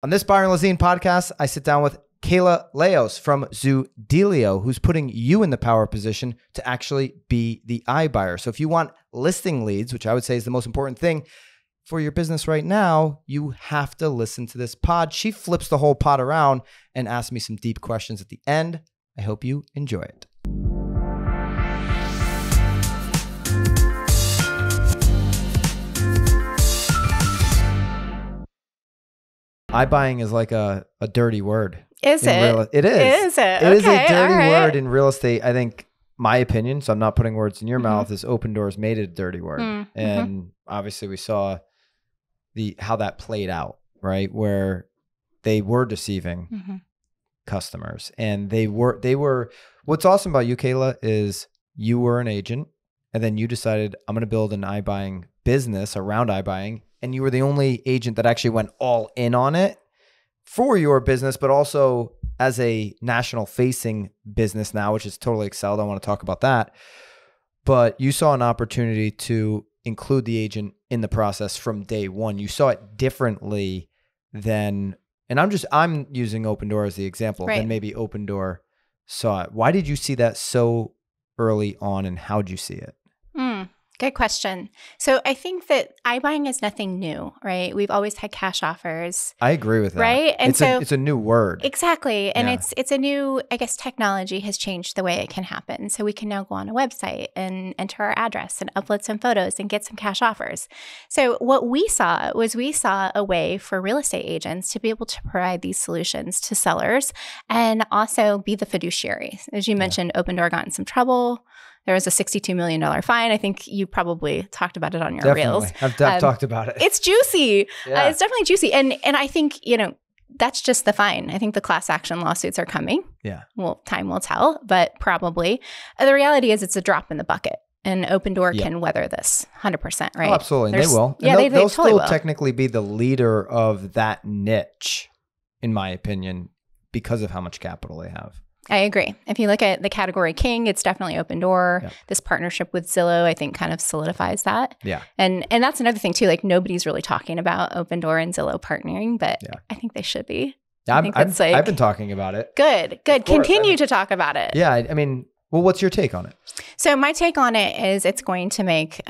On this Byron Lazine podcast, I sit down with Kayla Laos from Zoodealio, who's putting you in the power position to actually be the iBuyer. So if you want listing leads, which I would say is the most important thing for your business right now, you have to listen to this pod. She flips the whole pod around and asks me some deep questions at the end. I hope you enjoy it. iBuying is like a dirty word. Is it? It is. Is it? It is a dirty word in real estate. I think my opinion, so I'm not putting words in your mouth, is Opendoor's made it a dirty word. And obviously we saw how that played out, right? Where they were deceiving customers. And they were, what's awesome about you, Kayla, is you were an agent and then you decided, I'm going to build an iBuying business around iBuying. And you were the only agent that actually went all in on it for your business, but also as a national facing business now, which is totally excelled. I want to talk about that. But you saw an opportunity to include the agent in the process from day one. You saw it differently than, and I'm using Opendoor as the example, than maybe Opendoor saw it. Why did you see that so early on, and how did you see it? Good question. So I think that iBuying is nothing new, right? We've always had cash offers. I agree with that. Right? And it's a new word. Exactly. And it's a new, I guess, technology has changed the way it can happen. So we can now go on a website and enter our address and upload some photos and get some cash offers. So what we saw a way for real estate agents to be able to provide these solutions to sellers and also be the fiduciary. As you mentioned, Opendoor got in some trouble. There was a $62 million fine. I think you probably talked about it on your reels. I've talked about it. It's juicy. Yeah. It's definitely juicy. And I think, that's just the fine. I think the class action lawsuits are coming. Yeah. Well, time will tell, but probably. The reality is it's a drop in the bucket. And Opendoor can weather this 100%, right? Oh, absolutely. They will. Yeah, and they'll totally still will. technically be the leader of that niche, in my opinion, because of how much capital they have. I agree. If you look at the category king, it's definitely Opendoor. Yep. This partnership with Zillow, I think, kind of solidifies that. Yeah. And that's another thing too. Like nobody's really talking about Opendoor and Zillow partnering, but I think they should be. I've been talking about it. Good. Continue to talk about it. Yeah. I mean, well, what's your take on it? So my take on it is it's going to make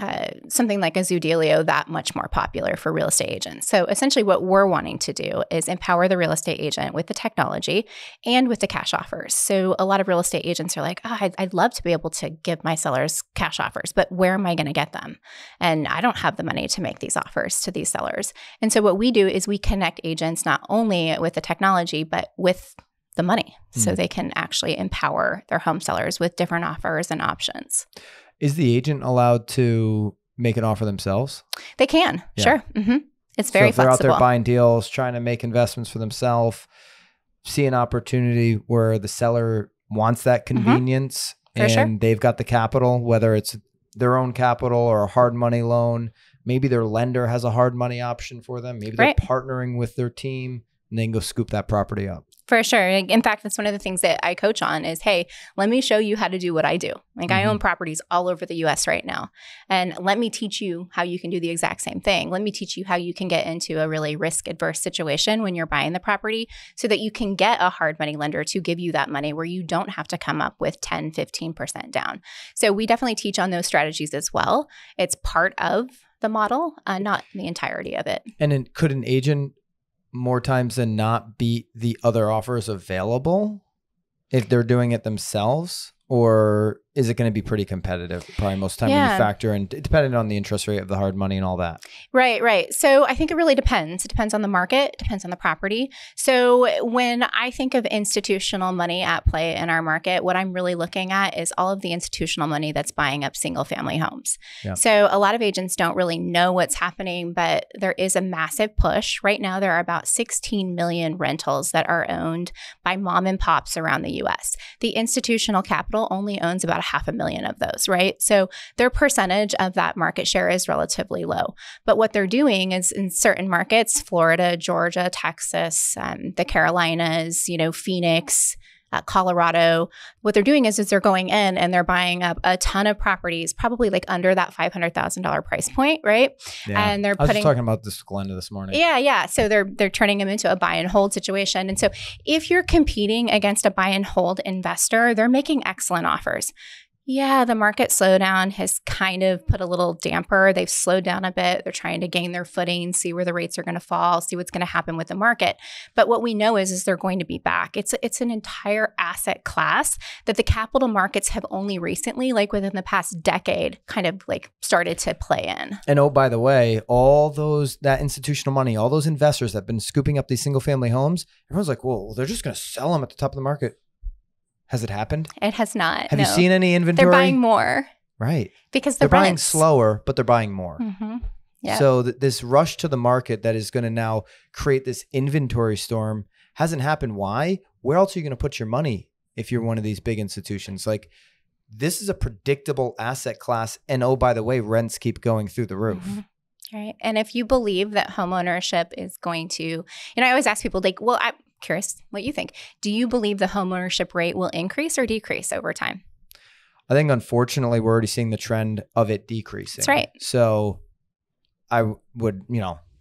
something like a Zoodealio that much more popular for real estate agents. So essentially what we're wanting to do is empower the real estate agent with the technology and with the cash offers. So a lot of real estate agents are like, I'd love to be able to give my sellers cash offers, but where am I going to get them? And I don't have the money to make these offers to these sellers. And so what we do is we connect agents not only with the technology, but with the money so they can actually empower their home sellers with different offers and options. Is the agent allowed to make an offer themselves? They can, sure. It's very flexible. They're out there buying deals, trying to make investments for themselves, see an opportunity where the seller wants that convenience and they've got the capital, whether it's their own capital or a hard money loan. Maybe their lender has a hard money option for them. Maybe they're partnering with their team and they can go scoop that property up. For sure. In fact, that's one of the things that I coach on is, hey, let me show you how to do what I do. Like I own properties all over the US right now. And let me teach you how you can do the exact same thing. Let me teach you how you can get into a really risk adverse situation when you're buying the property so that you can get a hard money lender to give you that money where you don't have to come up with 10, 15% down. So we definitely teach on those strategies as well. It's part of the model, not the entirety of it. And could an agent more times than not beat the other offers available if they're doing it themselves? Or is it going to be pretty competitive probably most time when you factor in, depending on the interest rate of the hard money and all that? Right. So I think it really depends. It depends on the market, depends on the property. So when I think of institutional money at play in our market, what I'm really looking at is all of the institutional money that's buying up single family homes. Yeah. So a lot of agents don't really know what's happening, but there is a massive push. Right now, there are about 16 million rentals that are owned by mom and pops around the US. The institutional capital only owns about 500,000 of those, right? So their percentage of that market share is relatively low. But what they're doing is in certain markets, Florida, Georgia, Texas, the Carolinas, Phoenix, Colorado. What they're doing is they're going in and they're buying up a ton of properties, probably like under that $500,000 price point, right? Yeah. And they're I was putting just talking about this with Glenda this morning. Yeah. So they're turning them into a buy and hold situation. And so if you're competing against a buy and hold investor, they're making excellent offers. Yeah, the market slowdown has kind of put a little damper. They've slowed down a bit. They're trying to gain their footing, see where the rates are going to fall, see what's going to happen with the market. But what we know is they're going to be back. It's an entire asset class that the capital markets have only recently, like within the past decade, kind of like started to play in. And oh, by the way, all that institutional money, all those investors that have been scooping up these single family homes, everyone's like, well, they're just going to sell them at the top of the market. Has it happened? It has not. Have you seen any inventory? They're buying more. Right. Because they're buying slower, but they're buying more. Mm-hmm. Yep. So this rush to the market that is going to now create this inventory storm hasn't happened. Why? Where else are you going to put your money if you're one of these big institutions? Like, this is a predictable asset class. And oh, by the way, rents keep going through the roof. Mm-hmm. Right. And if you believe that homeownership is going to, I always ask people like, well, I'm curious what you think. Do you believe the homeownership rate will increase or decrease over time? I think, unfortunately, we're already seeing the trend of it decreasing. That's right. So I would,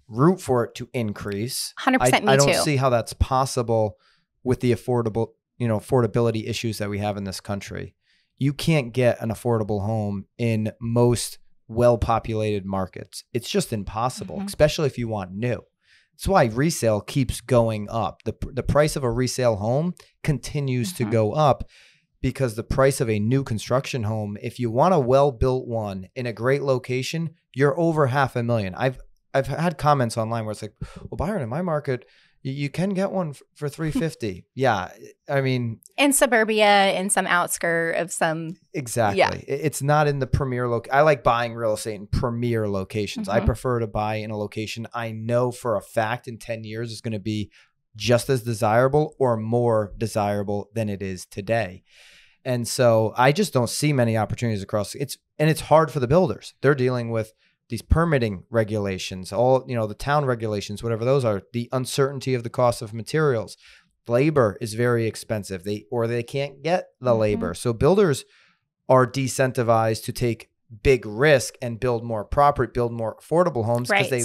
root for it to increase. 100% me too. I don't see how that's possible with the affordability issues that we have in this country. You can't get an affordable home in most well-populated markets. It's just impossible, especially if you want new. That's why resale keeps going up. The price of a resale home continues to go up because the price of a new construction home, if you want a well-built one in a great location, you're over $500,000. I've had comments online where it's like, well, Byron, in my market, you can get one for $350,000. Yeah, I mean, in suburbia, in some outskirt of some. Exactly. Yeah. It's not in the premier I like buying real estate in premier locations. I prefer to buy in a location I know for a fact in 10 years is going to be just as desirable or more desirable than it is today. And so I just don't see many opportunities across it's hard for the builders. They're dealing with these permitting regulations, all, the town regulations, whatever those are, the uncertainty of the cost of materials. Labor is very expensive. They can't get the labor. So builders are decentivized to take big risk and build more property, build more affordable homes because they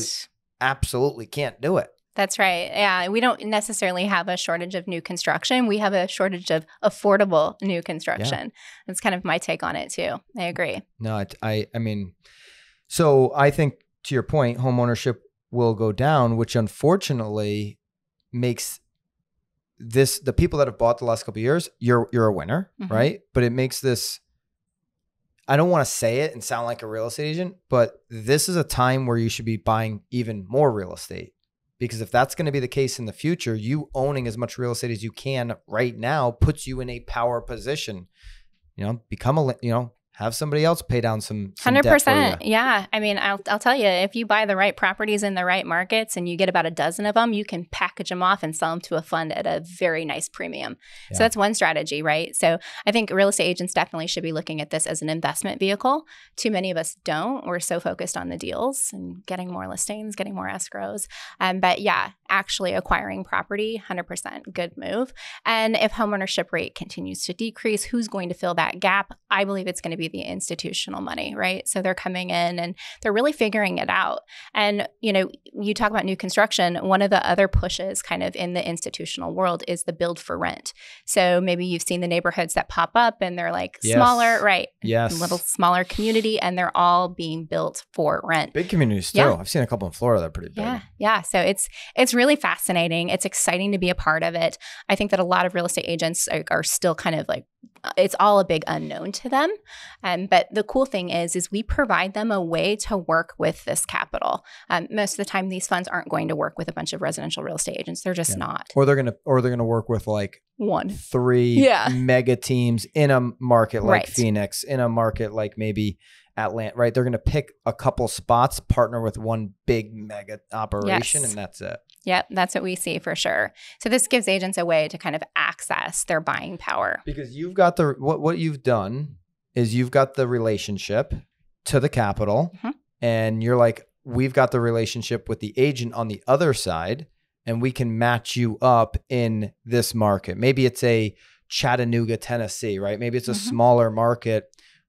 absolutely can't do it. That's right. Yeah. We don't necessarily have a shortage of new construction. We have a shortage of affordable new construction. Yeah. That's kind of my take on it too. I agree. No, I mean, so I think to your point, home ownership will go down, which unfortunately makes the people that have bought the last couple of years, you're a winner, right? But it makes this, I don't want to say it and sound like a real estate agent, but this is a time where you should be buying even more real estate. Because if that's going to be the case in the future, you owning as much real estate as you can right now puts you in a power position. Have somebody else pay down some 100%. Debt for you. Yeah. I mean, I'll tell you, if you buy the right properties in the right markets and you get about a dozen of them, you can package them off and sell them to a fund at a very nice premium. Yeah. So that's one strategy, right? So I think real estate agents definitely should be looking at this as an investment vehicle. Too many of us don't. We're so focused on the deals and getting more listings, getting more escrows. But yeah, actually acquiring property, 100% good move. And if homeownership rate continues to decrease, who's going to fill that gap? I believe it's going to be the institutional money, right? So they're coming in and they're really figuring it out. And, you talk about new construction. One of the other pushes kind of in the institutional world is the build for rent. So maybe you've seen the neighborhoods that pop up and they're like smaller, right? Yes. A little smaller community and they're all being built for rent. Big communities too. Yeah. I've seen a couple in Florida that are pretty big. Yeah. So it's really fascinating. It's exciting to be a part of it. I think that a lot of real estate agents are still kind of like, it's all a big unknown to them. But the cool thing is we provide them a way to work with this capital. Most of the time, these funds aren't going to work with a bunch of residential real estate agents. They're just not. Or they're gonna work with like 3 mega teams in a market like Phoenix, in a market like maybe Atlanta, right? They're gonna pick a couple spots, partner with one big mega operation, and that's it. Yep, that's what we see for sure. So this gives agents a way to kind of access their buying power. Because you've got what you've done is you've got the relationship to the capital, and you're like, we've got the relationship with the agent on the other side, and we can match you up in this market. Maybe it's a Chattanooga, Tennessee, right? Maybe it's a smaller market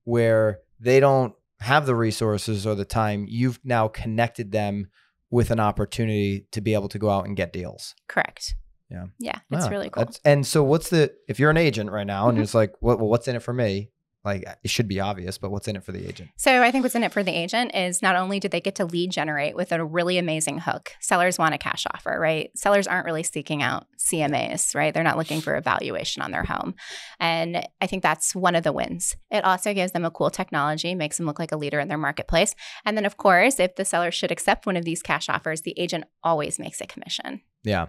where they don't have the resources or the time. You've now connected them with an opportunity to be able to go out and get deals. Correct. Yeah. Yeah. It's really cool. And so if you're an agent right now and it's like, well, what's in it for me? Like, it should be obvious, but what's in it for the agent? So I think what's in it for the agent is not only do they get to lead generate with a really amazing hook. Sellers want a cash offer, right? Sellers aren't really seeking out CMAs, right? They're not looking for a valuation on their home. And I think that's one of the wins. It also gives them a cool technology, makes them look like a leader in their marketplace. And then, of course, if the seller should accept one of these cash offers, the agent always makes a commission. Yeah.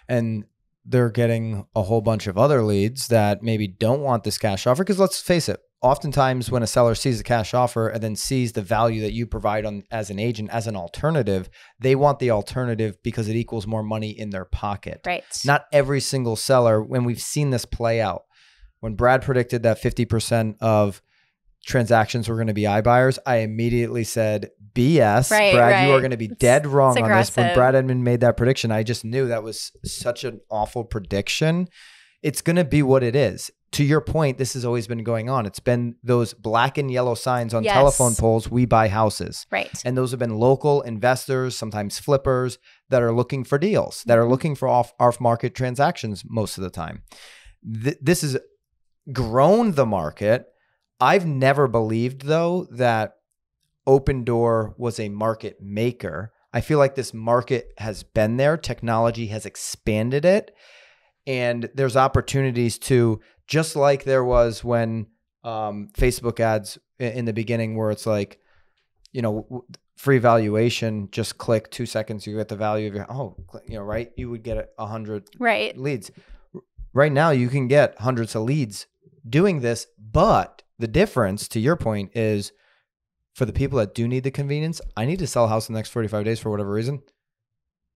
And they're getting a whole bunch of other leads that maybe don't want this cash offer. Because let's face it, oftentimes when a seller sees a cash offer and then sees the value that you provide as an agent, as an alternative, they want the alternative because it equals more money in their pocket. Right. Not every single seller, when we've seen this play out, when Brad predicted that 50% of transactions were going to be iBuyers, I immediately said, BS, Brad, you are going to be dead wrong on this. When Brad Edmond made that prediction, I just knew that was such an awful prediction. It's going to be what it is. To your point, this has always been going on. It's been those black and yellow signs on telephone poles, we buy houses. Right. And those have been local investors, sometimes flippers, that are looking for deals, that are looking for off-market transactions most of the time. This has grown the market. I've never believed, though, that Opendoor was a market maker. I feel like this market has been there. Technology has expanded it. And there's opportunities to, just like there was when Facebook ads in the beginning where it's like, you know, free valuation, just click 2 seconds, you get the value of your, right? You would get 100 leads. Right now, you can get hundreds of leads doing this, but the difference, to your point, is for the people that do need the convenience, I need to sell a house in the next 45 days for whatever reason.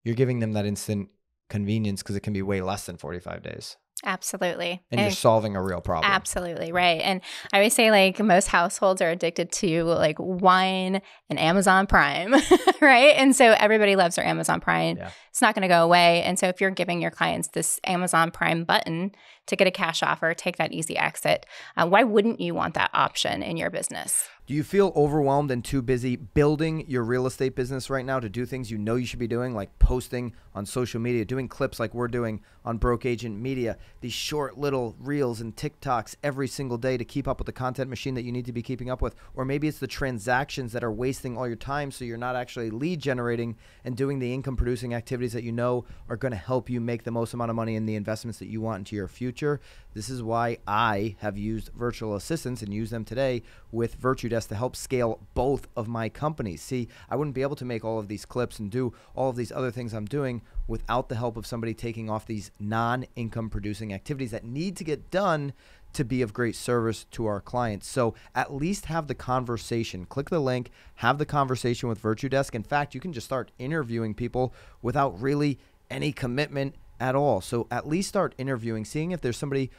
You're giving them that instant convenience because it can be way less than 45 days. Absolutely. And you're solving a real problem. Absolutely. Right. And I always say, like, most households are addicted to like wine and Amazon Prime, right? And so everybody loves their Amazon Prime. Yeah. It's not going to go away. And so if you're giving your clients this Amazon Prime button to get a cash offer, take that easy exit, why wouldn't you want that option in your business? Do you feel overwhelmed and too busy building your real estate business right now to do things you know you should be doing, like posting on social media, doing clips like we're doing on Broke Agent Media, these short little reels and TikToks every single day to keep up with the content machine that you need to be keeping up with? Or maybe it's the transactions that are wasting all your time so you're not actually lead generating and doing the income producing activities that you know are going to help you make the most amount of money in the investments that you want into your future. This is why I have used virtual assistants and use them today with VirtueDesk to help scale both of my companies. See, I wouldn't be able to make all of these clips and do all of these other things I'm doing without the help of somebody taking off these non-income producing activities that need to get done to be of great service to our clients. So at least have the conversation. Click the link, have the conversation with VirtueDesk. In fact, you can just start interviewing people without really any commitment at all. So at least start interviewing, seeing if there's somebody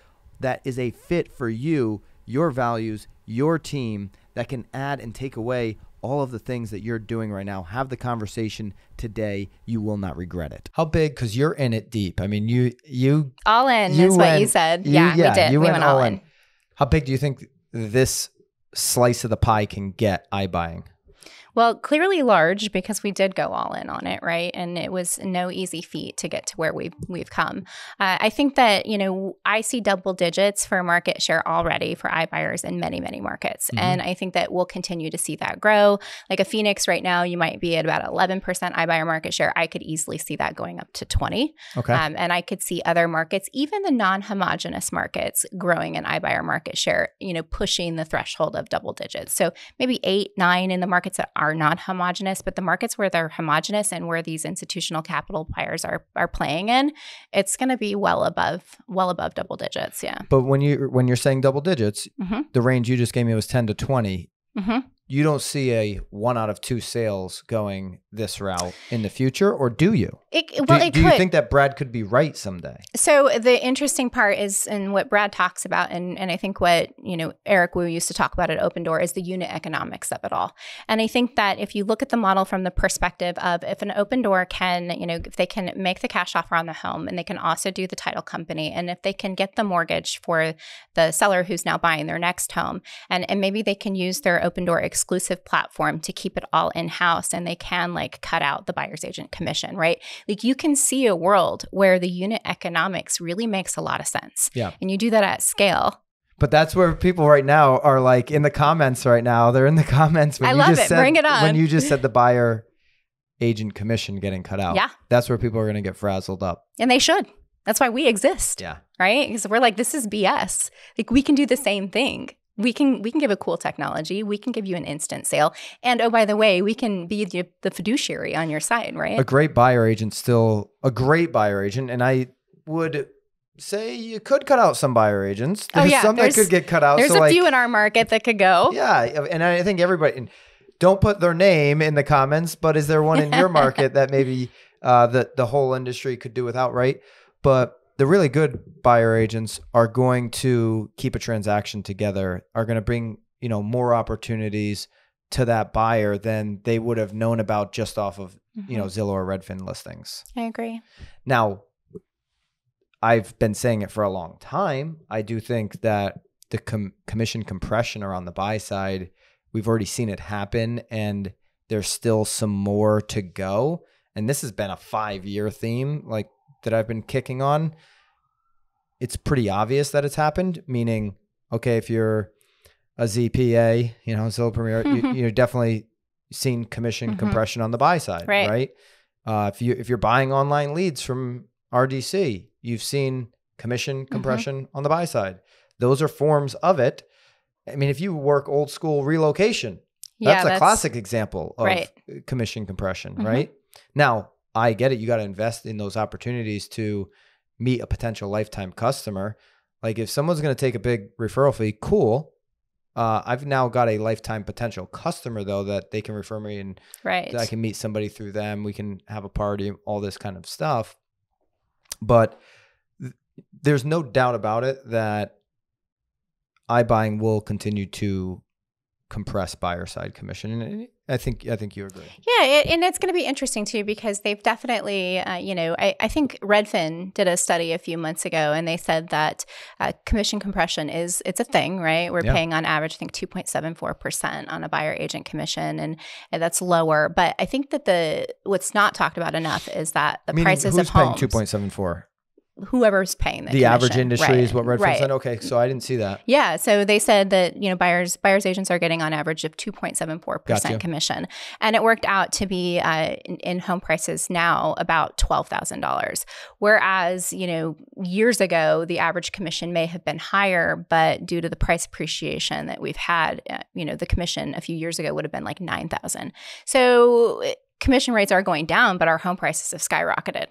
that is a fit for you, your values, your team, that can add and take away all of the things that you're doing right now. Have the conversation today. You will not regret it. How big? Because you're in it deep. I mean, you all in is what you said. Yeah, we did. We went all in. How big do you think this slice of the pie can get iBuying? Well, clearly large, because we did go all in on it, right? And it was no easy feat to get to where we've come. I think that, I see double digits for market share already for iBuyers in many, many markets. Mm-hmm. And I think that we'll continue to see that grow. Like a Phoenix right now, you might be at about 11% iBuyer market share. I could easily see that going up to 20. Okay. And I could see other markets, even the non-homogenous markets, growing in iBuyer market share, pushing the threshold of double digits. So maybe 8, 9 in the markets that are not homogenous, but the markets where they're homogenous and where these institutional capital players are playing in, it's going to be well above double digits. Yeah. But when you're saying double digits, mm-hmm. the range you just gave me was 10 to 20. Mm-hmm. you don't see a 1 out of 2 sales going this route in the future, or do you? Do you think that Brad could be right someday? So the interesting part is, and what Brad talks about, and I think what, Eric Wu used to talk about at Opendoor, is the unit economics of it all. And I think that if you look at the model from the perspective of if an Opendoor can, if they can make the cash offer on the home, and they can also do the title company, and if they can get the mortgage for the seller who's now buying their next home, and maybe they can use their Opendoor exclusive platform to keep it all in-house, and they can cut out the buyer's agent commission, right? You can see a world where the unit economics really makes a lot of sense. Yeah. And you do that at scale. But that's where people right now are in the comments right now. They're in the comments when Bring it on. When you just said the buyer agent commission getting cut out. Yeah. That's where people are going to get frazzled up. And they should. That's why we exist. Yeah. Right? Because we're this is BS. We can do the same thing. We can give a cool technology. We can give you an instant sale. And oh, by the way, we can be the fiduciary on your side, right? A great buyer agent, still a great buyer agent. And I would say you could cut out some buyer agents. There's some that could get cut out. There's a few in our market that could go. Yeah. And I think everybody, don't put their name in the comments, but is there one in your market that maybe the whole industry could do without, right? But the really good buyer agents are going to keep a transaction together, are going to bring, more opportunities to that buyer than they would have known about just off of, Zillow or Redfin listings. I agree. Now, I've been saying it for a long time. I do think that the commission compression around the buy side, we've already seen it happen, and there's still some more to go. And this has been a 5-year theme, that I've been kicking on. It's pretty obvious that it's happened, meaning, okay, if you're a ZPA, Zillow Premier, you're definitely seen commission compression on the buy side, right? If you're buying online leads from RDC, you've seen commission compression on the buy side. Those are forms of it. I mean, if you work old school relocation, that's a classic example of commission compression, right? Now, I get it. You got to invest in those opportunities to meet a potential lifetime customer. If someone's going to take a big referral fee, cool. I've now got a lifetime potential customer though, that they can refer me, and that I can meet somebody through them. We can have a party, all this kind of stuff. But there's no doubt about it that iBuying will continue to compress buyer side commission. And I think you agree. Yeah, and it's going to be interesting too, because they've definitely, I think Redfin did a study a few months ago, and they said that commission compression it's a thing, right? We're paying on average, I think 2.74% on a buyer agent commission, and that's lower. But I think that what's not talked about enough is that the prices of homes. Who's paying 2.74? Whoever's paying the average industry is what Redfin said. Okay, so I didn't see that. Yeah, so they said that buyers agents are getting on average of 2.74% commission, and it worked out to be in home prices now about $12,000. Whereas years ago the average commission may have been higher, but due to the price appreciation that we've had, the commission a few years ago would have been $9,000. So commission rates are going down, but our home prices have skyrocketed.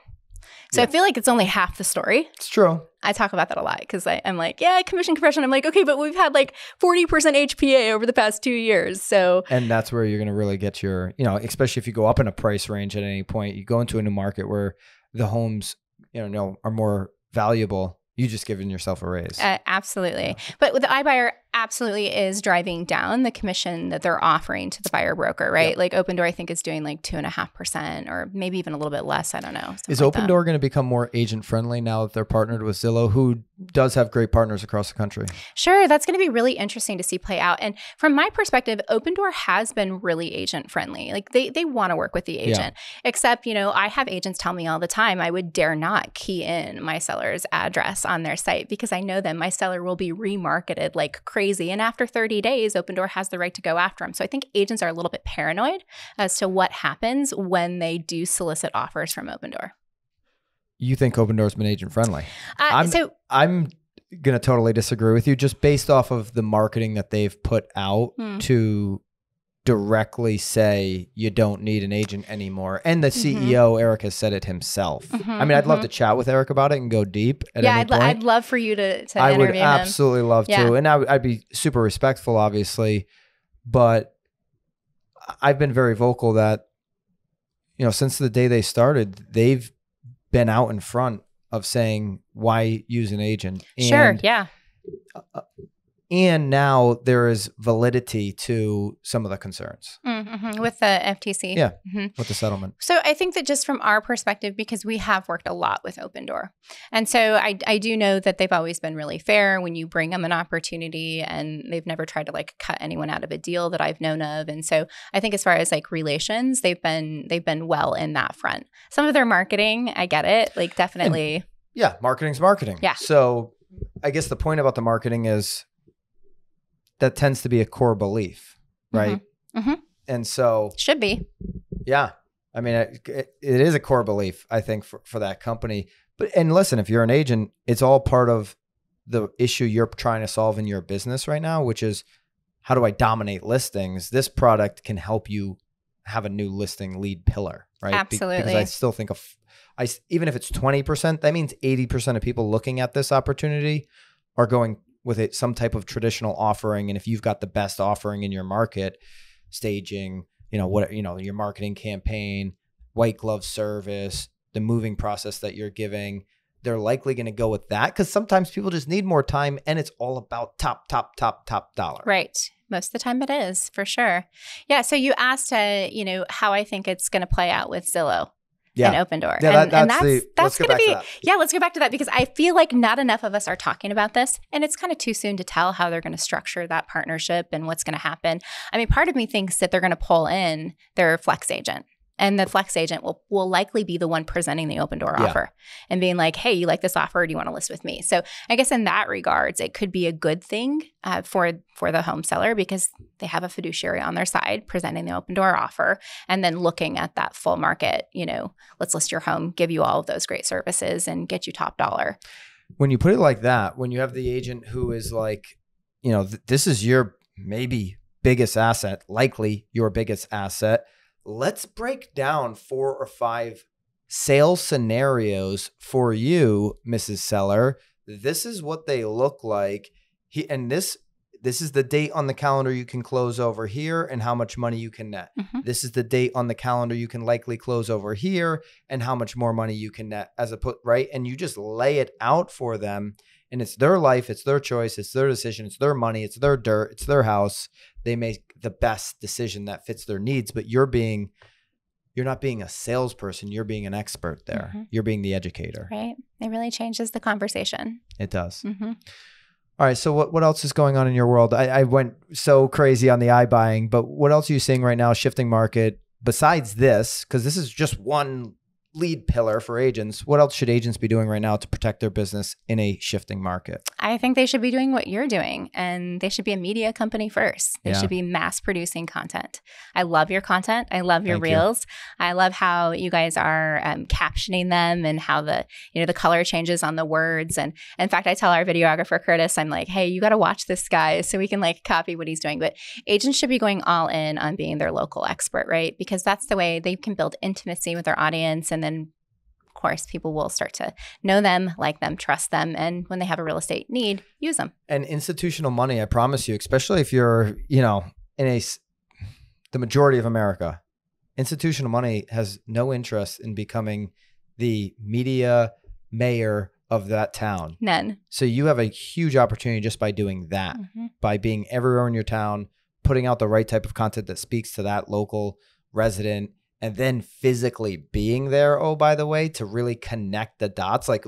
So I feel like it's only half the story. It's true. I talk about that a lot because I'm commission compression. I'm okay, but we've had 40% HPA over the past 2 years. So, and that's where you're going to really get your, especially if you go up in a price range at any point, you go into a new market where the homes, are more valuable. You just giving yourself a raise. Absolutely. But with the iBuyer, absolutely is driving down the commission that they're offering to the buyer broker, right? Opendoor, I think, is doing 2.5% or maybe even a little bit less. I don't know. Is Opendoor going to become more agent friendly now that they're partnered with Zillow, who does have great partners across the country? Sure. That's going to be really interesting to see play out. And from my perspective, Opendoor has been really agent friendly. They want to work with the agent, except, I have agents tell me all the time, I would dare not key in my seller's address on their site because I know that my seller will be remarketed like crazy. And after 30 days, Opendoor has the right to go after them. So I think agents are a little bit paranoid as to what happens when they do solicit offers from Opendoor. You think Opendoor's been agent friendly? I'm going to totally disagree with you, just based off of the marketing that they've put out to directly say you don't need an agent anymore. And the CEO, Eric, has said it himself. I mean, I'd love to chat with Eric about it and go deep at any point. I'd love for you to I interview would him. absolutely love to. And I'd be super respectful, obviously. But I've been very vocal that, since the day they started, they've been out in front of saying, why use an agent? Sure. Yeah. And now there is validity to some of the concerns. With the FTC. Yeah, with the settlement. So I think that just from our perspective, because we have worked a lot with Opendoor. And so I do know that they've always been really fair when you bring them an opportunity, and they've never tried to like cut anyone out of a deal that I've known of. And so I think as far as like relations, they've been well in that front. Some of their marketing, I get it, like definitely. And, yeah, marketing's marketing. Yeah. So I guess the point about the marketing is that tends to be a core belief, right? And so should be. Yeah. I mean, it is a core belief, I think, for that company. And listen, if you're an agent, it's all part of the issue you're trying to solve in your business right now, which is, how do I dominate listings? This product can help you have a new listing lead pillar, right? Absolutely. Because I still think even if it's 20%, that means 80% of people looking at this opportunity are going with some type of traditional offering. And if you've got the best offering in your market, staging, your marketing campaign, white glove service, the moving process that you're giving, they're likely going to go with that, because sometimes people just need more time, and it's all about top dollar. Right. Most of the time it is, for sure. Yeah. So you asked, how I think it's going to play out with Zillow. And Opendoor. Yeah, that's going to be, let's go back to that, because I feel like not enough of us are talking about this, and it's kind of too soon to tell how they're going to structure that partnership and what's going to happen. I mean, part of me thinks that they're going to pull in their flex agent, and the flex agent will likely be the one presenting the Opendoor offer and being like, hey, you like this offer? Do you want to list with me? So I guess in that regards, it could be a good thing for the home seller, because they have a fiduciary on their side presenting the Opendoor offer, and then looking at that full market, let's list your home, give you all of those great services, and get you top dollar. When you put it like that, when you have the agent who is like, this is your maybe biggest asset, likely your biggest asset, let's break down 4 or 5 sales scenarios for you, Mrs. Seller. This is what they look like. This is the date on the calendar you can close over here and how much money you can net. This is the date on the calendar you can likely close over here and how much more money you can net right? And you just lay it out for them, and it's their life, it's their choice, it's their decision, it's their money, it's their dirt, it's their house. They make the best decision that fits their needs, but you're not being a salesperson, you're being an expert there. You're being the educator. Right. It really changes the conversation. It does. All right. So what else is going on in your world? I went so crazy on the iBuying, but what else are you seeing right now, shifting market, besides this? Because this is just one lead pillar for agents. What else should agents be doing right now to protect their business in a shifting market? I think they should be doing what you're doing, and they should be a media company first. They should be mass producing content. I love your content. I love your reels. I love how you guys are captioning them, and how the color changes on the words. And in fact, I tell our videographer, Curtis, I'm like, hey, you got to watch this guy so we can like copy what he's doing. But agents should be going all in on being their local expert, right? Because that's the way they can build intimacy with their audience, and then of course, people will start to know them, like them, trust them. And when they have a real estate need, use them. And institutional money, I promise you, especially if you're, in the majority of America, institutional money has no interest in becoming the media mayor of that town. None. So you have a huge opportunity just by doing that, by being everywhere in your town, putting out the right type of content that speaks to that local resident, and then physically being there, oh, by the way, to really connect the dots. Like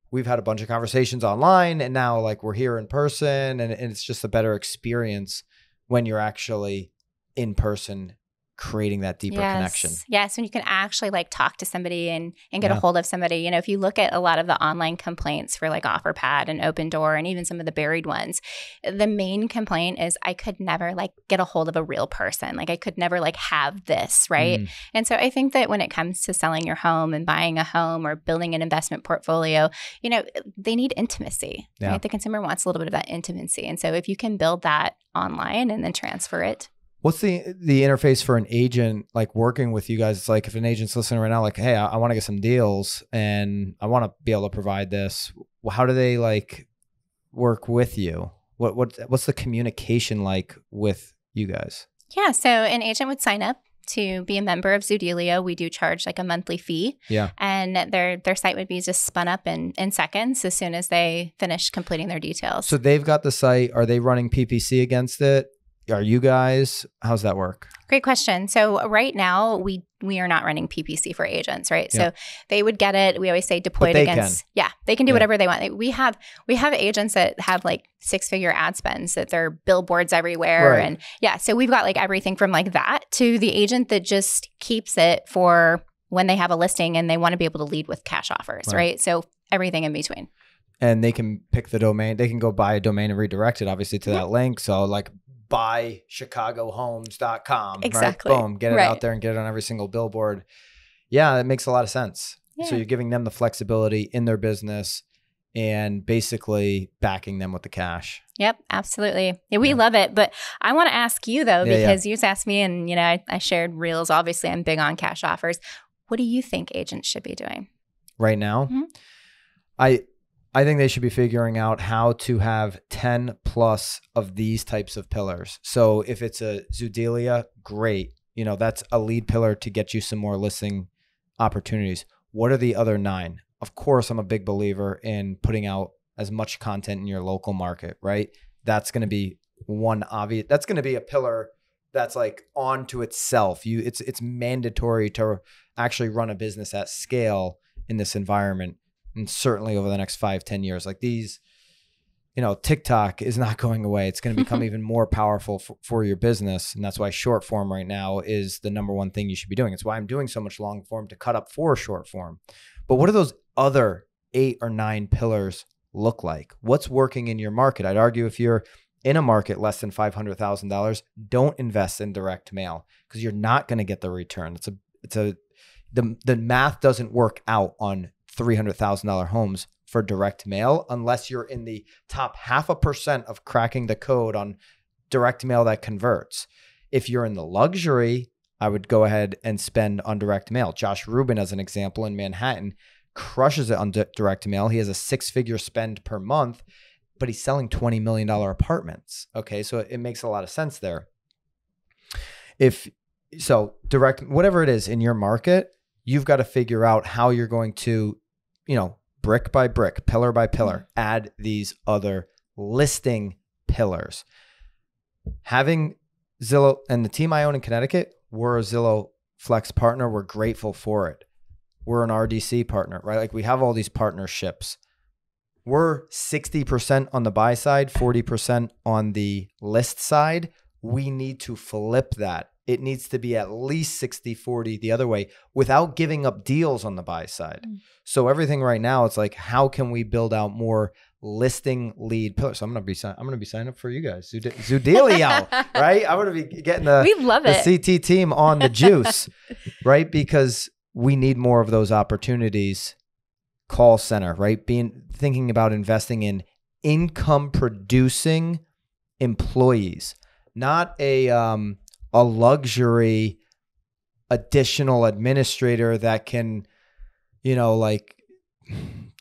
we've had a bunch of conversations online, and now like we're here in person, and it's just a better experience when you're actually in person, creating that deeper connection. Yes, when you can actually like talk to somebody and get a hold of somebody. If you look at a lot of the online complaints for like OfferPad and Opendoor, and even some of the buried ones, the main complaint is I could never like get a hold of a real person. Like I could never like have this, right? And so I think that when it comes to selling your home and buying a home or building an investment portfolio, they need intimacy, right? The consumer wants a little bit of that intimacy. And so if you can build that online and then transfer it. What's the interface for an agent like working with you guys? It's like if an agent's listening right now, like, hey, I want to get some deals and I want to be able to provide this. How do they like work with you? What's the communication like with you guys? Yeah. So an agent would sign up to be a member of Zoodealio. We do charge like a monthly fee. Yeah. And their site would be just spun up in seconds as soon as they finish completing their details. So they've got the site. Are they running PPC against it? Are you guys? How's that work? Great question. So right now we are not running PPC for agents, right? Yeah. So they would get it. We always say deployed against. Yeah, they can do whatever they want. We have agents that have like 6-figure ad spends, that they're billboards everywhere, Right. and yeah. So we've got like everything from like that to the agent that just keeps it for when they have a listing and they want to be able to lead with cash offers, right? So everything in between. And they can pick the domain. They can go buy a domain and redirect it, obviously, to that link. So like buychicagohomes.com. Exactly. Right? Boom. Get it out there and get it on every single billboard. Yeah, that makes a lot of sense. Yeah. So you're giving them the flexibility in their business and basically backing them with the cash. Yep, absolutely. Yeah, we love it. But I want to ask you though, because you asked me and I shared reels. Obviously, I'm big on cash offers. What do you think agents should be doing? Right now? I think they should be figuring out how to have 10 plus of these types of pillars. So if it's a Zoodealio, great. That's a lead pillar to get you some more listing opportunities. What are the other 9? Of course, I'm a big believer in putting out as much content in your local market, right? That's going to be one obvious. That's going to be a pillar that's like onto itself. It's mandatory to actually run a business at scale in this environment. And certainly over the next 5-10 years, like these, TikTok is not going away. It's going to become even more powerful for your business. And that's why short form right now is the number one thing you should be doing. It's why I'm doing so much long form to cut up for short form. But what do those other 8 or 9 pillars look like? What's working in your market? I'd argue if you're in a market less than $500,000, don't invest in direct mail because you're not going to get the return. The math doesn't work out on $300,000 homes for direct mail unless you're in the top 0.5% of cracking the code on direct mail that converts. If you're in the luxury, I would go ahead and spend on direct mail. Josh Rubin, as an example, in Manhattan, crushes it on direct mail. He has a 6-figure spend per month, but he's selling $20 million apartments. Okay, so it makes a lot of sense there. Direct, whatever it is in your market, you've got to figure out how you're going to, brick by brick, pillar by pillar, add these other listing pillars. Having Zillow and the team I own in Connecticut, we're a Zillow Flex partner. We're grateful for it. We're an RDC partner, right? Like we have all these partnerships. We're 60% on the buy side, 40% on the list side. We need to flip that. It needs to be at least 60-40 the other way without giving up deals on the buy side. So everything right now, it's like, how can we build out more listing lead pillars? So I'm going to be signing up for you guys. Zoodealio, right? I'm going to be getting we love the CT team on the juice, right? Because we need more of those opportunities. Call center, right? Thinking about investing in income producing employees, not a luxury additional administrator that can,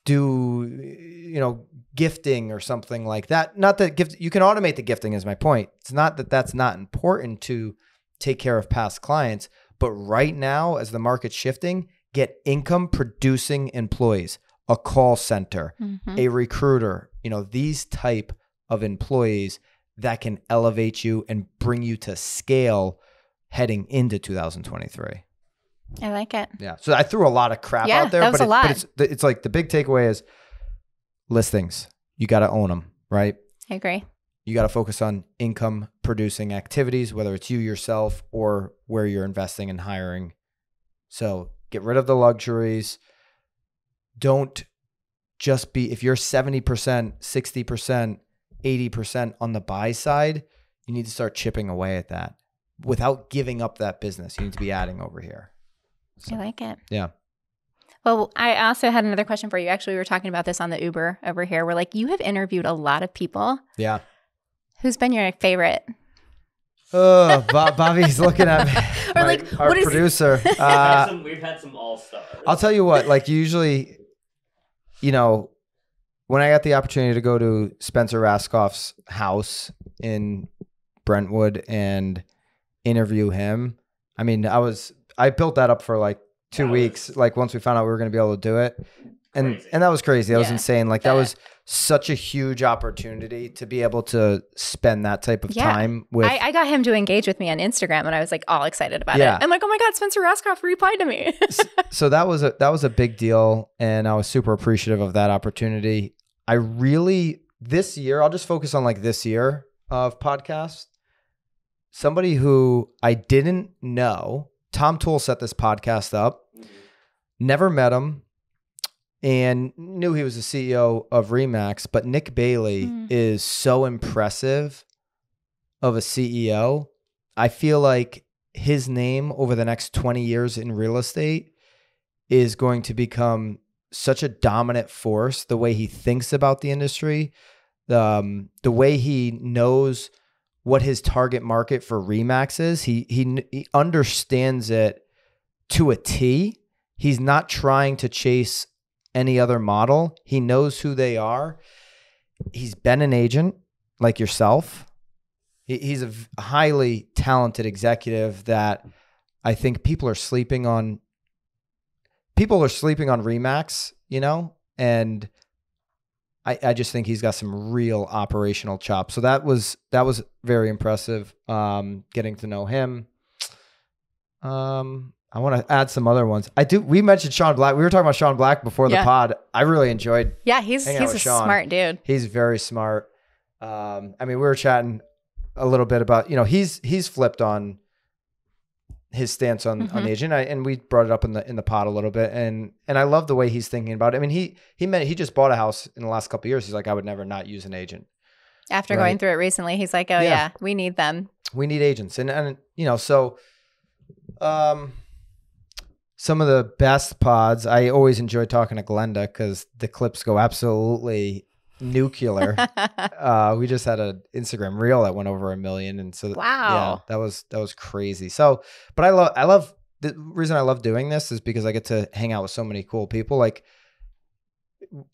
do, gifting or something like that. Not that you can automate the gifting is my point. It's not that that's not important to take care of past clients, but right now as the market's shifting, get income producing employees, a call center, a recruiter, these type of employees that can elevate you and bring you to scale heading into 2023. I like it. Yeah. So I threw a lot of crap out there, that was a lot. But it's like the big takeaway is listings. You got to own them, right? I agree. You got to focus on income producing activities, whether it's you yourself or where you're investing and hiring. So get rid of the luxuries. Don't just be, if you're 70%, 60%, 80% on the buy side, you need to start chipping away at that without giving up that business. You need to be adding over here. So, I like it. Yeah. Well, I also had another question for you. Actually, we were talking about this on the Uber over here. We're like, you have interviewed a lot of people. Yeah. Who's been your favorite? Oh, Bobby's looking at me. Or like, our what producer. We've had some all-stars. I'll tell you what, like usually, when I got the opportunity to go to Spencer Raskoff's house in Brentwood and interview him. I mean, I built that up for like 2 weeks. Like once we found out we were going to be able to do it. And that was crazy. That was insane. Like that was such a huge opportunity to be able to spend that type of time with. I got him to engage with me on Instagram and I was like all excited about it. I'm like, oh my God, Spencer Rascoff replied to me. So that was a big deal. And I was super appreciative of that opportunity. This year, I'll just focus on like this year of podcasts. Somebody who I didn't know, Tom Toole set this podcast up, never met him. And knew he was the CEO of Remax, but Nick Bailey is so impressive of a CEO. I feel like his name over the next 20 years in real estate is going to become such a dominant force. The way he thinks about the industry, the way he knows what his target market for Remax is. He understands it to a T. He's not trying to chase any other model. He knows who they are. He's been an agent like yourself. He's a highly talented executive that I think people are sleeping on. People are sleeping on Remax, you know, and I just think he's got some real operational chops. So that was very impressive. Getting to know him. I want to add some other ones. We mentioned Sean Black. We were talking about Sean Black before the pod. I really enjoyed. Yeah, he's a smart dude. He's very smart. I mean, we were chatting a little bit about, you know, he's flipped on his stance on the agent, and we brought it up in the pod a little bit, and I love the way he's thinking about it. I mean, he just bought a house in the last couple of years. He's like, I would never not use an agent. After going through it recently, he's like, oh yeah, we need them. We need agents, and you know, so. Some of the best pods, I always enjoy talking to Glenda because the clips go absolutely nuclear. We just had an Instagram reel that went over 1 million, and so wow, yeah, that was crazy. So, but I love the reason I love doing this is because I get to hang out with so many cool people. Like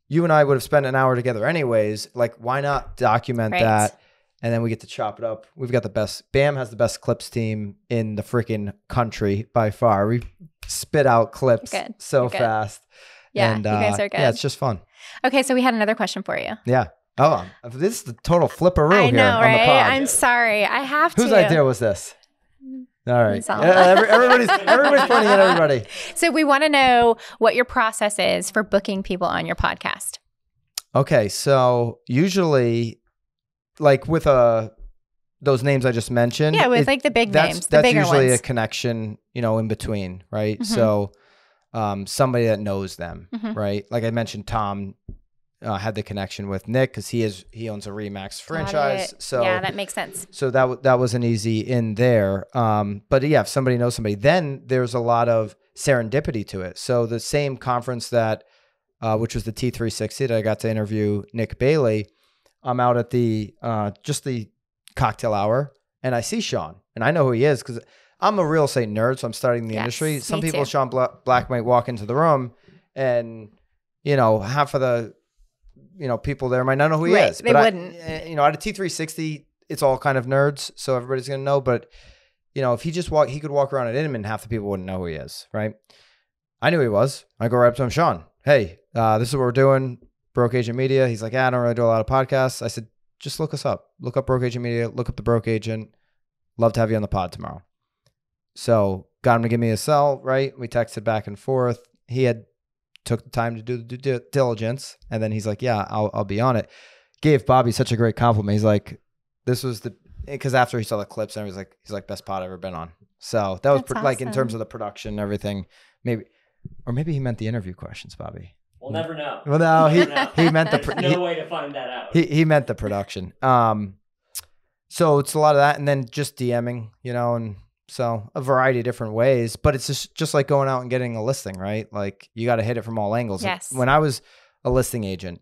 you and I would have spent an hour together anyways. Like, why not document that? And then we get to chop it up. We've got the best. BAM has the best clips team in the freaking country by far. We spit out clips so fast. Yeah, and, you guys are good. Yeah, it's just fun. Okay, so we had another question for you. Yeah. Oh, this is the total flipperoo here. I know, on right? the pod. I'm sorry. I have to. Whose idea was this? All right. Everybody's pointing at everybody. So we want to know what your process is for booking people on your podcast. Okay, so usually, like with those names I just mentioned. Yeah, with like the big names, the bigger ones. That's usually a connection, you know, in between, right? So somebody that knows them, right? Like I mentioned, Tom had the connection with Nick because he owns a Remax franchise. So yeah, that makes sense. So that was an easy in there. But yeah, if somebody knows somebody, then there's a lot of serendipity to it. So the same conference that, which was the T360 that I got to interview Nick Bailey, I'm out at the just the cocktail hour, and I see Sean, and I know who he is because I'm a real estate nerd, so I'm starting the industry. Some people, too. Sean Black might walk into the room, and you know, half of the people there might not know who he is. They wouldn't. At a T360, it's all kind of nerds, so everybody's gonna know. But you know, if he could walk around at Inman, half the people wouldn't know who he is, right? I knew he was. I go right up to him, Sean. Hey, this is what we're doing. Broke Agent Media. He's like, I don't really do a lot of podcasts. I said, just look us up. Look up Broke Agent Media. Look up the Broke Agent. Love to have you on the pod tomorrow. So got him to give me a cell, right? We texted back and forth. He had took the time to do the due diligence. And then he's like, yeah, I'll be on it. Gave Bobby such a great compliment. He's like, because after he saw the clips, and he's like, best pod I've ever been on. So that was like in terms of the production and everything, maybe he meant the interview questions, Bobby. We'll never know. Well, no, he meant the. There's no way to find that out. He meant the production. So it's a lot of that, and then just DMing, you know, and so a variety of different ways. But it's just like going out and getting a listing, right? Like you got to hit it from all angles. Yes. When I was a listing agent,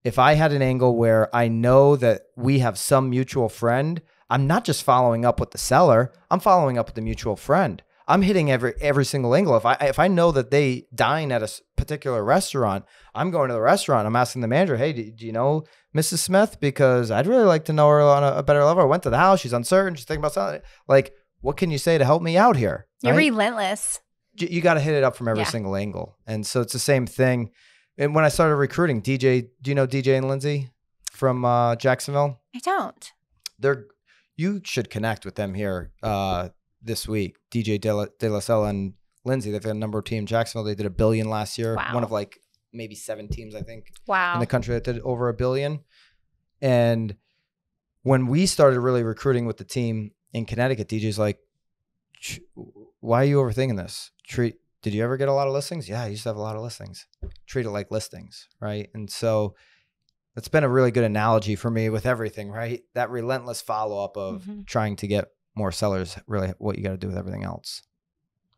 if I had an angle where I know that we have some mutual friend, I'm not just following up with the seller. I'm following up with the mutual friend. I'm hitting every single angle. If I know that they dine at a particular restaurant, I'm going to the restaurant. I'm asking the manager, hey, do you know Mrs. Smith? Because I'd really like to know her on a better level. I went to the house. She's uncertain. She's thinking about something. Like what can you say to help me out here? You're Right? relentless. You got to hit it up from every Yeah. single angle. And so it's the same thing. And when I started recruiting, DJ, do you know DJ and Lindsay from Jacksonville? I don't. You should connect with them here this week. DJ De La Sella and Lindsay, they've got a number of teams in Jacksonville. They did $1 billion last year. Wow. One of like maybe 7 teams, I think, Wow. in the country that did over $1 billion. And when we started really recruiting with the team in Connecticut, DJ's like, why are you overthinking this? Did you ever get a lot of listings? Yeah, I used to have a lot of listings. Treat it like listings, right? And so that's been a really good analogy for me with everything, right? That relentless follow-up of trying to get more sellers, really what you got to do with everything else.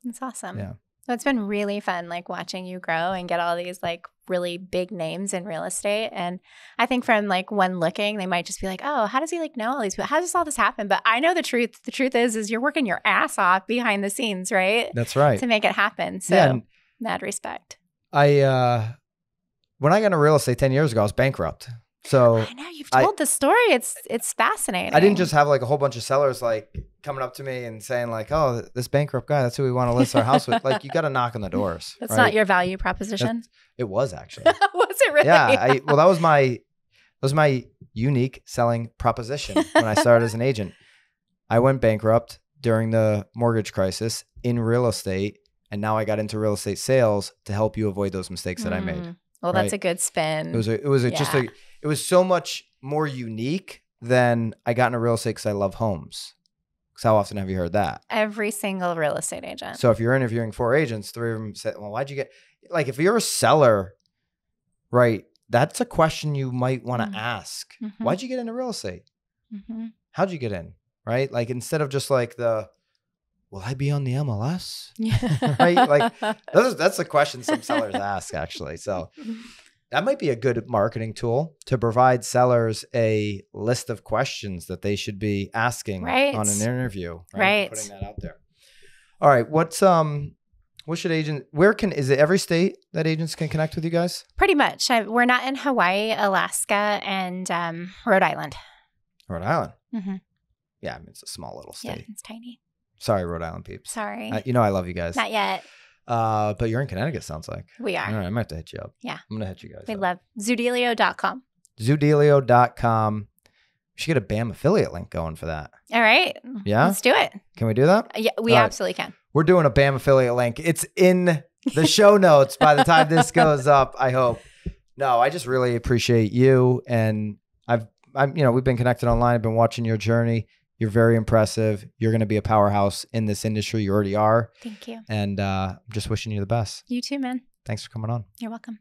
That's awesome. Yeah. So it's been really fun, like watching you grow and get all these like really big names in real estate. And I think from like one looking, they might just be like, oh, how does he like know all these people? How does all this happen? But I know the truth. The truth is you're working your ass off behind the scenes, right? That's right. To make it happen. So Yeah, mad respect. when I got into real estate 10 years ago, I was bankrupt. So I know you've told the story. It's fascinating. I didn't just have like a whole bunch of sellers like coming up to me and saying like, oh, this bankrupt guy, that's who we want to list our house with. Like you got to knock on the doors. That's right? not your value proposition. It was actually. Was it really? Yeah. Well, that was my unique selling proposition when I started as an agent. I went bankrupt during the mortgage crisis in real estate. And now I got into real estate sales to help you avoid those mistakes that I made. Well, that's a good spin. It was so much more unique than I got into real estate because I love homes. Because how often have you heard that? Every single real estate agent. So if you're interviewing 4 agents, 3 of them said, well, why'd you get, like if you're a seller, right, that's a question you might want to ask. Why'd you get into real estate? How'd you get in? Right? Like instead of just like will I be on the MLS? Right? Like that's the question some sellers ask actually. So that might be a good marketing tool to provide sellers a list of questions that they should be asking on an interview. Right. Putting that out there. All right. What should is it every state that agents can connect with you guys? Pretty much. We're not in Hawaii, Alaska, and Rhode Island. Rhode Island? Yeah. I mean, it's a small little state. Yeah, it's tiny. Sorry, Rhode Island peeps. Sorry. I love you guys. Not yet. But you're in Connecticut, sounds like. We are. All right, I might have to hit you up. Yeah. I'm going to hit you guys We up. love Zoodealio.com. Zoodealio.com. We should get a BAM affiliate link going for that. All right. Yeah? Let's do it. Can we do that? Yeah, we absolutely can. We're doing a BAM affiliate link. It's in the show notes by the time this goes up, I hope. No, I just really appreciate you. And we've been connected online. I've been watching your journey. You're very impressive. You're going to be a powerhouse in this industry. You already are. Thank you. And I'm just wishing you the best. You too, man. Thanks for coming on. You're welcome.